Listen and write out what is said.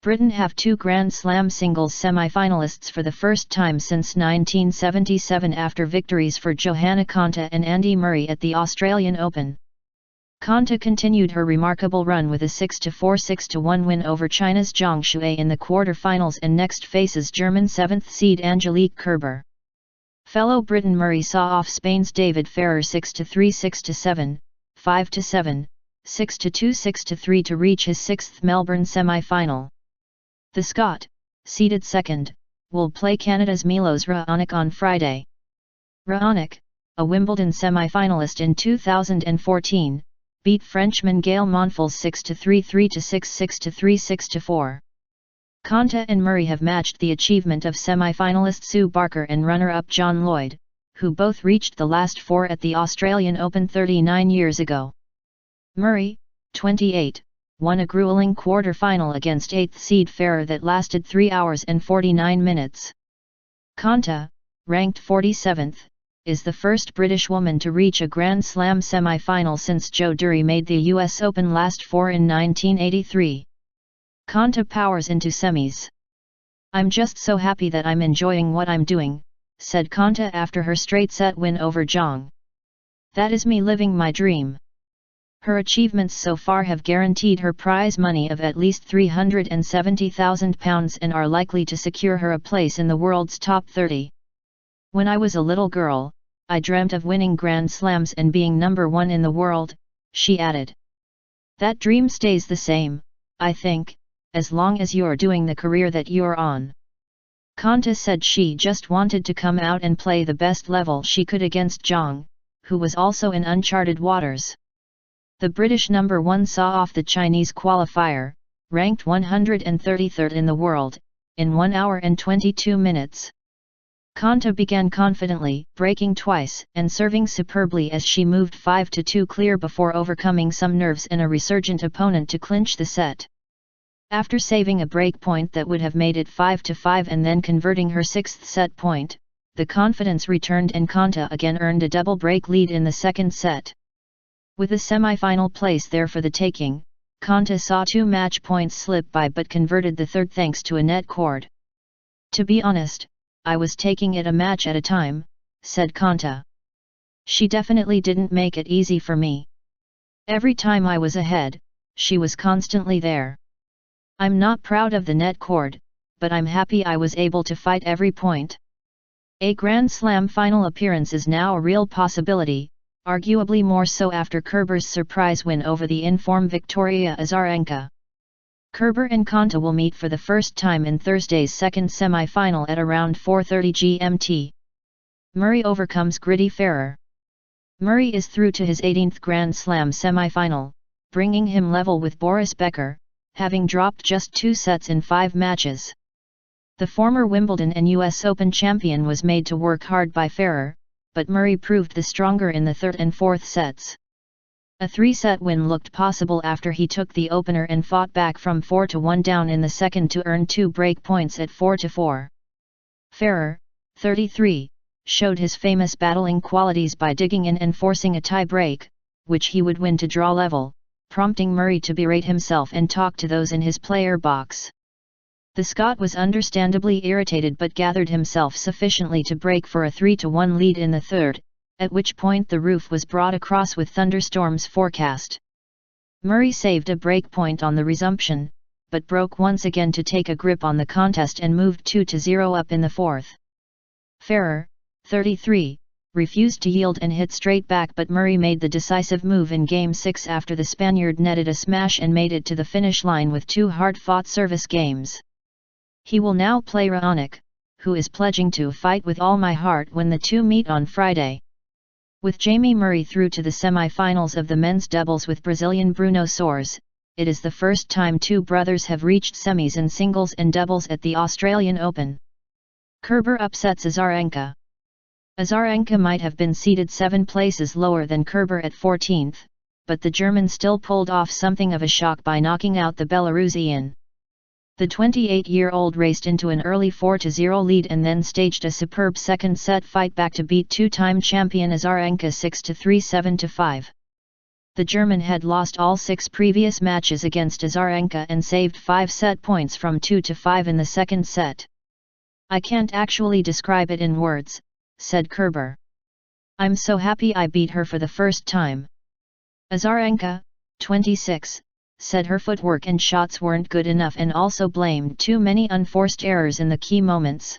Britain have two Grand Slam singles semi-finalists for the first time since 1977 after victories for Johanna Konta and Andy Murray at the Australian Open. Konta continued her remarkable run with a 6-4-6-1 win over China's Zhang Shuai in the quarter-finals and next faces German 7th seed Angelique Kerber. Fellow Briton Murray saw off Spain's David Ferrer 6-3, 6-7, 5-7, 6-2, 6-3 to reach his sixth Melbourne semi-final. The Scot, seeded second, will play Canada's Milos Raonic on Friday. Raonic, a Wimbledon semi-finalist in 2014, beat Frenchman Gael Monfils 6-3, 3-6, 6-3, 6-4. Konta and Murray have matched the achievement of semi-finalist Sue Barker and runner-up John Lloyd, who both reached the last four at the Australian Open 39 years ago. Murray, 28, won a gruelling quarter-final against 8th seed Ferrer that lasted 3 hours and 49 minutes. Konta, ranked 47th, is the first British woman to reach a Grand Slam semi-final since Jo Durie made the US Open last four in 1983. Konta powers into semis. "I'm just so happy that I'm enjoying what I'm doing," said Konta after her straight-set win over Zhang. "That is me living my dream." Her achievements so far have guaranteed her prize money of at least £370,000 and are likely to secure her a place in the world's top 30. "When I was a little girl, I dreamt of winning Grand Slams and being number one in the world," she added. "That dream stays the same, I think, as long as you're doing the career that you're on." Konta said she just wanted to come out and play the best level she could against Zhang, who was also in uncharted waters. The British number one saw off the Chinese qualifier, ranked 133rd in the world, in 1 hour and 22 minutes. Konta began confidently, breaking twice and serving superbly as she moved 5-2 clear before overcoming some nerves and a resurgent opponent to clinch the set. After saving a break point that would have made it 5-5 and then converting her sixth set point, the confidence returned and Konta again earned a double break lead in the second set. With a semi-final place there for the taking, Konta saw 2 match points slip by but converted the third thanks to a net cord. "To be honest, I was taking it a match at a time," said Konta. "She definitely didn't make it easy for me. Every time I was ahead, she was constantly there. I'm not proud of the net cord, but I'm happy I was able to fight every point." A Grand Slam final appearance is now a real possibility, arguably more so after Kerber's surprise win over the in-form Victoria Azarenka. Kerber and Konta will meet for the first time in Thursday's second semi-final at around 4:30 GMT. Murray overcomes gritty Ferrer. Murray is through to his 18th Grand Slam semi-final, bringing him level with Boris Becker, having dropped just 2 sets in 5 matches. The former Wimbledon and US Open champion was made to work hard by Ferrer, but Murray proved the stronger in the third and fourth sets. A 3-set win looked possible after he took the opener and fought back from 4-1 down in the second to earn 2 break points at 4-4. Ferrer, 33, showed his famous battling qualities by digging in and forcing a tie break, which he would win to draw level, prompting Murray to berate himself and talk to those in his player box. The Scot was understandably irritated but gathered himself sufficiently to break for a 3-1 lead in the third, at which point the roof was brought across with thunderstorms forecast. Murray saved a break point on the resumption, but broke once again to take a grip on the contest and moved 2-0 up in the fourth. Ferrer, 33, refused to yield and hit straight back, but Murray made the decisive move in Game 6 after the Spaniard netted a smash and made it to the finish line with 2 hard-fought service games. He will now play Raonic, who is pledging to fight with all my heart when the two meet on Friday. With Jamie Murray through to the semi-finals of the men's doubles with Brazilian Bruno Soares, it is the first time 2 brothers have reached semis in singles and doubles at the Australian Open. Kerber upsets Azarenka. Azarenka might have been seeded 7 places lower than Kerber at 14th, but the German still pulled off something of a shock by knocking out the Belarusian. The 28-year-old raced into an early 4-0 lead and then staged a superb second-set fight back to beat 2-time champion Azarenka 6-3, 7-5. The German had lost all 6 previous matches against Azarenka and saved 5 set points from 2-5 in the second set. "I can't actually describe it in words," said Kerber. "I'm so happy I beat her for the first time." Azarenka, 26, said her footwork and shots weren't good enough and also blamed too many unforced errors in the key moments.